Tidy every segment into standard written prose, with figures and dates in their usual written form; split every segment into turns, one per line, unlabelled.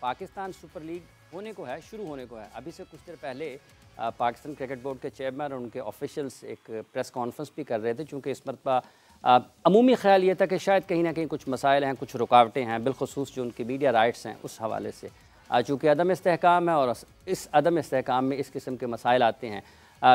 Pakistan super league होने को है, शुरू होने को है। अभी से कुछ देर पहले पाकिस्तान क्रिकेट बोर्ड के चेयरमैन और उनके ऑफिशियल्स एक प्रेस कॉन्फ्रेंस भी कर रहे थे, चूँकि इस मरतबा अमूमी ख्याल ये था कि शायद कहीं ना कहीं कुछ मसाइल हैं, कुछ रुकावटें हैं, बिलखुसूस जो उनकी मीडिया राइट्स हैं उस हवाले से। चूँकि अदम इस्तेहकाम है और इस अदम इस्तेहकाम में इस किस्म के मसाइल आते हैं।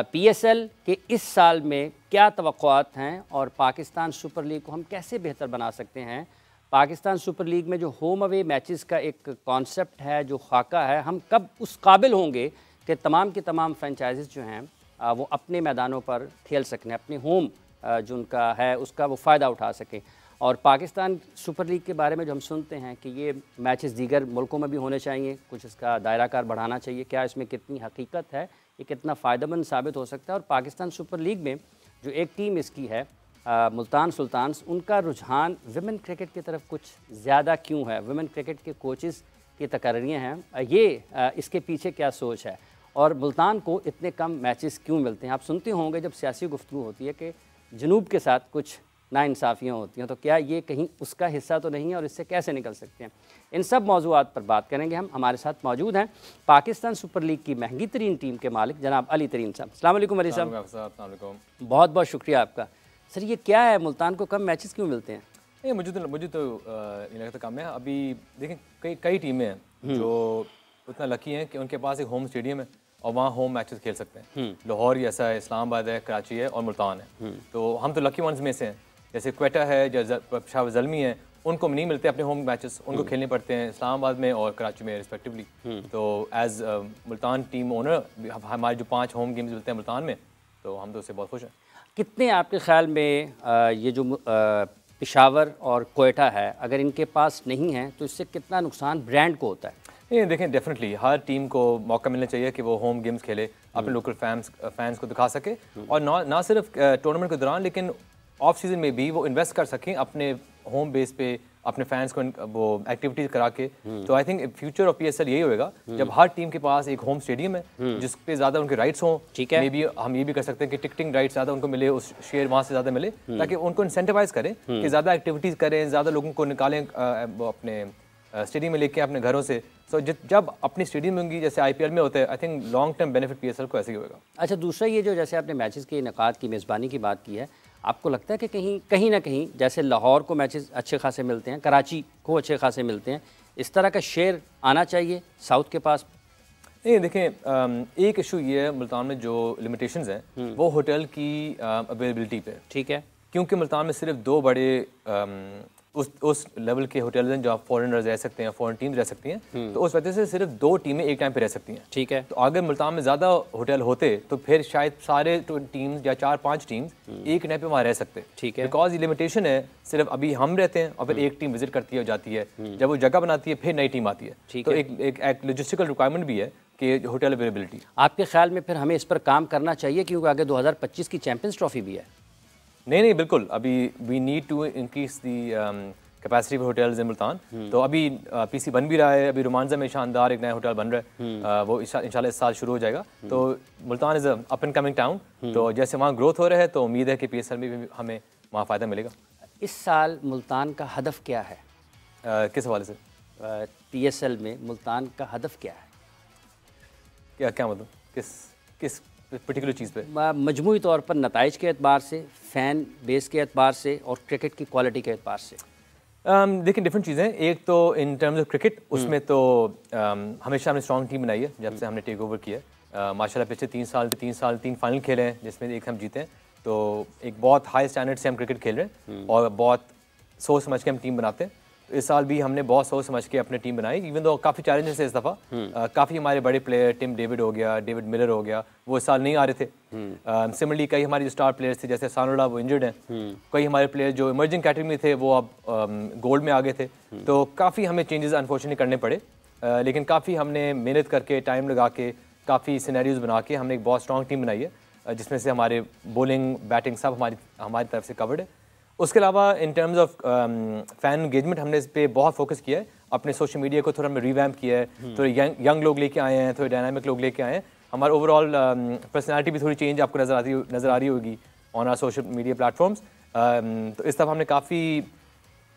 PSL के इस साल में क्या तवक्कुआत हैं और पाकिस्तान सुपर लीग को हम कैसे बेहतर बना सकते हैं? पाकिस्तान सुपर लीग में जो होम अवे मैचेस का एक कॉन्सेप्ट है, जो खाका है, हम कब उस काबिल होंगे कि तमाम की तमाम फ्रेंचाइजीज़ जो हैं वो अपने मैदानों पर खेल सकें, अपने होम जो उनका है उसका वो फ़ायदा उठा सकें। और पाकिस्तान सुपर लीग के बारे में जो हम सुनते हैं कि ये मैचेस दीगर मुल्कों में भी होने चाहिए, कुछ इसका दायरा कार बढ़ाना चाहिए, क्या इसमें कितनी हकीकत है, ये कितना फ़ायदेमंद साबित हो सकता है? और पाकिस्तान सुपर लीग में जो एक टीम इसकी है मुल्तान सुल्तान्स, उनका रुझान विमेन क्रिकेट की तरफ कुछ ज़्यादा क्यों है? विमेन क्रिकेट के कोचेज़ की तकरीरें हैं, ये इसके पीछे क्या सोच है? और मुल्तान को इतने कम मैचेस क्यों मिलते हैं? आप सुनते होंगे जब सियासी गुफ्तगू होती है कि जनूब के साथ कुछ नाइंसाफ़ियाँ होती हैं, तो क्या ये कहीं उसका हिस्सा तो नहीं है और इससे कैसे निकल सकते हैं? इन सब मौज़ूआत पर बात करेंगे हम। हमारे साथ मौजूद हैं पाकिस्तान सुपर लीग की महंगी तरीन टीम के मालिक जनाब अली तरीन साहब। अस्सलाम वालेकुम अली साहब। बहुत बहुत शुक्रिया आपका। सर, ये क्या है, मुल्तान को कम मैचेस क्यों मिलते हैं?
नहीं, मुझे तो नहीं लगता कम है। अभी देखें कई टीमें हैं जो उतना लकी हैं कि उनके पास एक होम स्टेडियम है और वहाँ होम मैचेस खेल सकते हैं। लाहौर ऐसा है, इस्लामाबाद है, कराची है और मुल्तान है। तो हम तो लकी वंस में से हैं। जैसे क्वेटा है, पेशावर ज़ल्मी है, उनको नहीं मिलते अपने होम मैचेस, उनको खेलने पड़ते हैं इस्लामाबाद में और कराची में रिस्पेक्टिवली। तो एज मुल्तान टीम ओनर हमारे जो 5 होम गेम्स मिलते हैं मुल्तान में, तो हम तो उससे बहुत खुश हैं।
कितने आपके ख्याल में ये जो पेशावर और क्वेटा है, अगर इनके पास नहीं है तो इससे कितना नुकसान ब्रांड को होता है?
ये देखें, डेफिनेटली हर टीम को मौका मिलना चाहिए कि वो होम गेम्स खेले, अपने लोकल फैंस को दिखा सके और ना सिर्फ टूर्नामेंट के दौरान लेकिन ऑफ सीजन में भी वो इन्वेस्ट कर सकें अपने होम बेस पे, अपने फैंस को वो एक्टिविटीज करा के। तो I think future of PSL यही होएगा जब हर टीम के पास एक होम स्टेडियम है जिस पे ज़्यादा उनके राइट्स हों। ठीक है, मे बी हम ये भी कर सकते हैं कि टिकटिंग राइट्स ज़्यादा उनको मिले, उस शेयर वहाँ से ज़्यादा मिले, ताकि उनको इंसेंटिवाइज करें कि ज़्यादा एक्टिविटीज़ करें, ज़्यादा लोगों को निकालें अपने स्टेडियम में लेके अपने घरों से। सो जब अपनी स्टेडियम होंगी जैसे IPL में होता है, I think long term benefit PSL को ऐसे ही होगा।
अच्छा, दूसरा ये जो जैसे आपने मैचेस के इनेकाद की मेज़बानी की बात की है, आपको लगता है कि कहीं ना कहीं जैसे लाहौर को मैचेस अच्छे खासे मिलते हैं, कराची को अच्छे खासे मिलते हैं, इस तरह का शेयर आना चाहिए साउथ के पास?
नहीं, देखें एक इशू ये है मुल्तान में जो लिमिटेशंस हैं वो होटल की अवेलेबिलिटी पे। ठीक है, क्योंकि मुल्तान में सिर्फ 2 बड़े उस लेवल के होटल्स हैं जहाँ फॉरेनर्स रह सकते हैं, फॉरेन टीम्स रह सकती हैं, तो उस वजह से सिर्फ 2 टीमें एक टाइम पे रह सकती हैं। ठीक है, तो अगर मुल्तान में ज़्यादा होटल होते तो फिर शायद सारे टीम्स या 4-5 टीम्स एक टाइम पे वहाँ रह सकते। ठीक है, बिकॉज ये लिमिटेशन है, सिर्फ अभी हम रहते हैं और फिर एक टीम विजिट करती है और जाती है, जब वो जगह बनाती है फिर नई टीम आती है। तो एक लॉजिस्टिकल रिक्वायरमेंट भी है कि होटल अवेलेबिलिटी। आपके ख्याल में फिर हमें इस पर काम करना चाहिए क्योंकि आगे 2025 की चैंपियंस ट्रॉफी भी है? नहीं, बिल्कुल, अभी we need to increase the capacity for hotels in Multan. तो अभी PC बन भी रहा है, अभी रोमांजा में शानदार एक नया होटल बन रहा है, वो इंशाल्लाह इस साल शुरू हो जाएगा। तो Multan is up and coming town, तो जैसे वहाँ ग्रोथ हो रहा है तो उम्मीद है कि PSL में भी हमें वहाँ फ़ायदा मिलेगा। इस साल मुल्तान का हदफ क्या है? किस हवाले से? PSL में मुल्तान का हदफ क्या है? क्या मतलब किस पर्टिकुलर चीज़ पे? मजमूई तौर पर नताइज के एतबार से, फ़ैन बेस के एतबार से और क्रिकेट की क्वालिटी के एतबार से? देखिए, डिफरेंट चीज़ें। एक तो इन टर्म्स ऑफ क्रिकेट, उसमें तो हमेशा हमने स्ट्रॉन्ग टीम बनाई है जब से हमने टेक ओवर किया है। माशाल्लाह पिछले 3 साल 3 फाइनल खेले हैं जिसमें एक हम जीते हैं, तो एक बहुत हाई स्टैंडर्ड से हम क्रिकेट खेल रहे हैं और बहुत सोच समझ के हम टीम बनाते हैं। तो इस साल भी हमने बहुत सोच समझ के अपनी टीम बनाई, इवन दो काफ़ी चैलेंजेस है इस दफ़ा। काफ़ी हमारे बड़े प्लेयर, टिम डेविड हो गया, डेविड मिलर हो गया, वो इस साल नहीं आ रहे थे। सिमिलरली कई हमारे जो स्टार प्लेयर्स थे जैसे सानोला, वो इंजर्ड हैं। कई हमारे प्लेयर जो इमर्जिंग कैटेगरी में थे वो अब गोल्ड में आ गए थे। तो काफ़ी हमें चेंजेस अनफॉर्चुनेटली करने पड़े, लेकिन काफ़ी हमने मेहनत करके, टाइम लगा के, काफ़ी सिनेरियोज बना के हमने एक बहुत स्ट्रॉन्ग टीम बनाई है जिसमें से हमारे बॉलिंग, बैटिंग सब हमारी तरफ से कवर्ड है। उसके अलावा इन टर्म्स ऑफ फ़ैन एंगेजमेंट हमने इस पर बहुत फोकस किया है। अपने सोशल मीडिया को थोड़ा हमने रिवैम्प किया है, थोड़े यंग लोग लेके आए हैं, थोड़े डायनामिक लोग लेके आए हैं। हमारा ओवरऑल पर्सनैलिटी भी थोड़ी चेंज आपको नज़र आ रही होगी on our social media platforms. तो इस तरफ हमने काफ़ी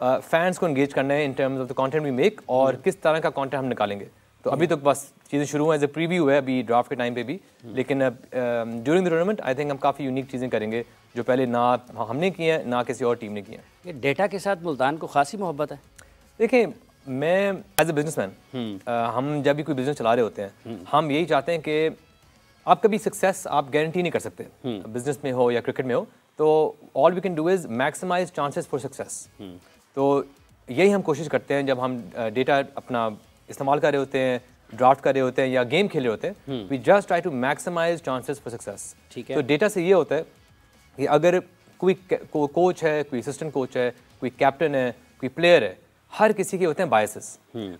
फैंस को एंगेज करना है in terms of the content we make और किस तरह का कंटेंट हम निकालेंगे। तो अभी तो बस चीज़ें शुरू हुई, एज ए प्रीव्यू है अभी ड्राफ्ट के टाइम पे भी, लेकिन during the tournament I think हम काफ़ी यूनिक चीज़ें करेंगे जो पहले ना हमने की हैं ना किसी और टीम ने की हैं।
ये डेटा के साथ मुल्तान को खासी मोहब्बत है।
देखिए, मैं एज ए बिजनेसमैन, हम जब भी कोई बिजनेस चला रहे होते हैं, हम यही चाहते हैं कि आप कभी सक्सेस आप गारंटी नहीं कर सकते, बिजनेस में हो या क्रिकेट में हो, तो all we can do is maximise chances for success. तो यही हम कोशिश करते हैं जब हम डेटा अपना इस्तेमाल कर रहे होते हैं, ड्राफ्ट कर रहे होते हैं या गेम खेल रहे होते हैं, we just try to maximise chances for success.
ठीक है।
तो डेटा से ये होता है कि अगर कोई कोच है, कोई असिस्टेंट कोच है, कोई कैप्टन है, कोई प्लेयर है, हर किसी के होते हैं बायसेस।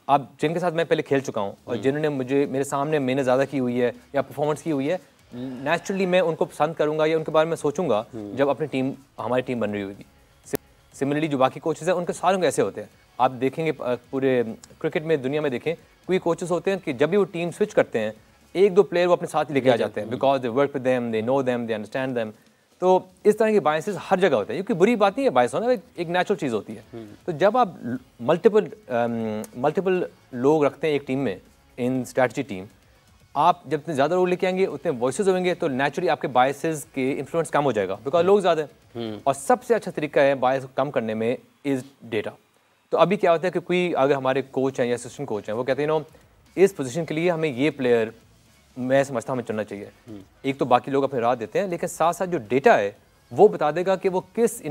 अब जिनके साथ मैं पहले खेल चुका हूँ और जिन्होंने मुझे मेरे सामने मेहनत ज़्यादा की हुई है या परफॉर्मेंस की हुई है, नेचुरली मैं उनको पसंद करूँगा या उनके बारे में सोचूंगा जब अपनी टीम हमारी टीम बन रही होगी। सिमिलरली जो बाकी कोचेस हैं उनके सारों के ऐसे होते हैं। आप देखेंगे पूरे क्रिकेट में दुनिया में देखें, कोई कोचेस होते हैं कि जब भी वो टीम स्विच करते हैं, एक दो प्लेयर वो अपने साथ लेके आ जाते हैं, because they work with them, they know them, they understand them. तो इस तरह के बायसेस हर जगह होते हैं, क्योंकि बुरी बात नहीं है बायस होना, एक नेचुरल चीज़ होती है। तो जब आप मल्टीपल लोग रखते हैं एक टीम में, इन स्ट्रैटेजी टीम, आप जब इतने ज़्यादा लोग लेके आएंगे उतने वॉइसेस होंगे, तो नेचुरली आपके बायसेस के इन्फ्लुएंस कम हो जाएगा, बिकॉज लोग ज़्यादा हैं। और सबसे अच्छा तरीका है बायस को कम करने में इज़ डेटा। तो अभी क्या होता है कि कोई अगर हमारे कोच हैं या असिस्टेंट कोच हैं, वो कहते हैं नो इस पोजीशन के लिए हमें ये प्लेयर मैं समझता हूँ हमें चुनना चाहिए। एक तो बाकी लोग अपने राह देते हैं, लेकिन साथ साथ जो डेटा है वो बता देगा कि वो किस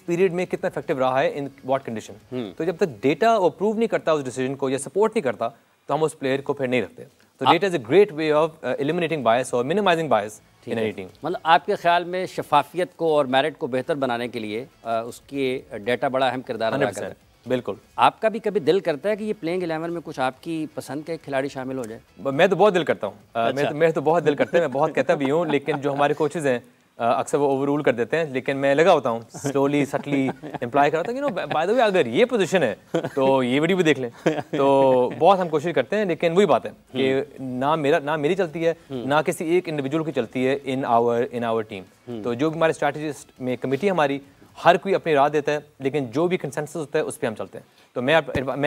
पीरियड में कितना इफेक्टिव रहा है, इन व्हाट कंडीशन। तो जब तक डेटा अप्रूव नहीं करता उस डिसीजन को या सपोर्ट नहीं करता, तो हम उस प्लेयर को फिर नहीं रखते। तो data is a great way of eliminating bias और minimising bias in any team.
मतलब आपके ख्याल में शफाफियत को और मेरिट को बेहतर बनाने के लिए उसकी डेटा बड़ा अहम किरदार अदा करता है।
बिल्कुल।
आपका भी कभी दिल करता है कि ये प्लेइंग 11 में कुछ आपकी पसंद का एक खिलाड़ी शामिल हो जाए?
मैं तो बहुत दिल करता हूँ। अच्छा। मैं तो बहुत दिल करता है, मैं बहुत कहता भी हूँ, लेकिन जो हमारे कोचेज हैं अक्सर वो ओवर रूल कर देते हैं, लेकिन मैं लगा होता हूँ, स्लोली सटली इम्प्लाई कराता हूँ कि बाय द वे अगर ये पोजीशन है तो ये वीडियो भी देख लें। तो बहुत हम कोशिश करते हैं, लेकिन वही बात है कि ना मेरी चलती है, ना किसी एक इंडिविजुअल की चलती है इन आवर टीम। तो जो भी हमारे स्ट्रैटेजिस्ट में कमेटी हमारी, हर कोई अपनी राह देता है, लेकिन जो भी कंसेंसस होता है उस पर हम चलते हैं। तो मैं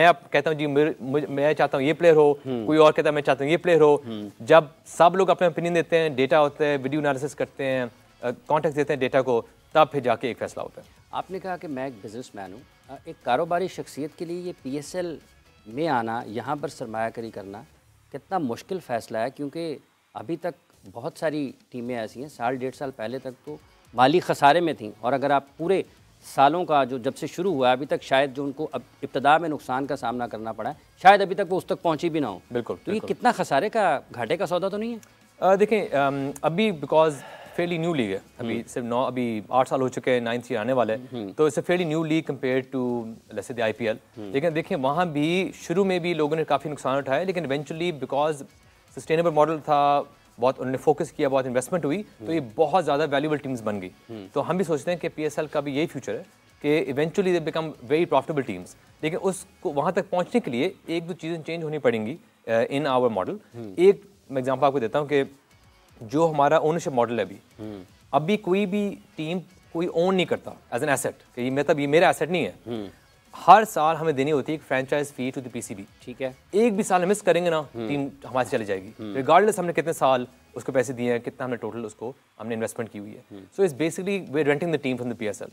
आप कहता हूँ जी मैं चाहता हूँ ये प्लेयर हो, कोई और कहता है मैं चाहता हूँ ये प्लेयर हो। जब सब लोग अपने ओपिनियन देते हैं, डेटा होता है, वीडियो एनालिसिस करते हैं, कॉन्टेक्स्ट देते हैं डेटा को, तब फिर जाके एक फैसला होता है।
आपने कहा कि मैं एक बिजनेसमैन हूँ, एक कारोबारी शख्सियत के लिए ये PSL में आना, यहाँ पर सरमायाकारी करना कितना मुश्किल फ़ैसला है? क्योंकि अभी तक बहुत सारी टीमें ऐसी हैं, साल डेढ़ साल पहले तक तो माली खसारे में थीं, और अगर आप पूरे सालों का जो जब से शुरू हुआ है अभी तक, शायद जो उनको अब इब्तदा में नुकसान का सामना करना पड़ा है, शायद अभी तक वो उस तक पहुँची भी ना हो।
बिल्कुल।
तो ये कितना खसारे का, घाटे का सौदा तो नहीं है?
देखें, अभी बिकॉज फेयरली न्यू लीग है, अभी सिर्फ अभी 8 साल हो चुके हैं, 9th ईयर आने वाला है, तो it's a fairly new league compare to let's say the IPL। लेकिन देखें वहाँ भी शुरू में भी लोगों ने काफ़ी नुकसान उठाया, लेकिन इवेंचुअली बिकॉज सस्टेनेबल मॉडल था, बहुत उन्होंने फोकस किया, बहुत इन्वेस्टमेंट हुई, तो ये बहुत ज़्यादा वैल्यूबल टीम्स बन गई। तो हम भी सोचते हैं कि PSL का भी यही फ्यूचर है कि eventually they become very profitable teams. लेकिन उसको वहाँ तक पहुँचने के लिए एक दो चीज़ें चेंज होनी पड़ेंगी इन आवर मॉडल। एक मैं एग्जाम्पल आपको देता हूँ कि जो हमारा ओनरशिप मॉडल है अभी कोई भी टीम कोई ओन नहीं करता एज एन एसेट, कि मतलब ये मेरा एसेट नहीं है। हर साल हमें देनी होती है एक franchise fee to the PCB।
ठीक है।
एक भी साल मिस करेंगे ना, टीम हमारे से चली जाएगी, रिगार्डलेस हमने कितने साल उसको पैसे दिए हैं, कितना हमने टोटल उसको हमने इन्वेस्टमेंट की हुई है। So it's basically we are renting the team from the PSL।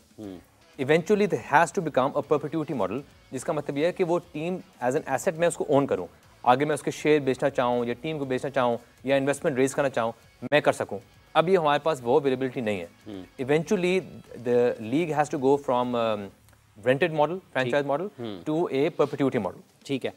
Eventually there has to become a perpetuity model, जिसका मतलब ये है कि वो टीम एज एन एसेट मैं उसको ओन करूँ, आगे मैं उसके शेयर बेचना चाहूँ या टीम को बेचना चाहूँ या इन्वेस्टमेंट रेज करना चाहूँ, मैं कर सकूँ। अब ये हमारे पास वो अवेलेबिलिटी नहीं है। Eventually the league has to go from rented model, franchise model to a perpetuity model.
ठीक है।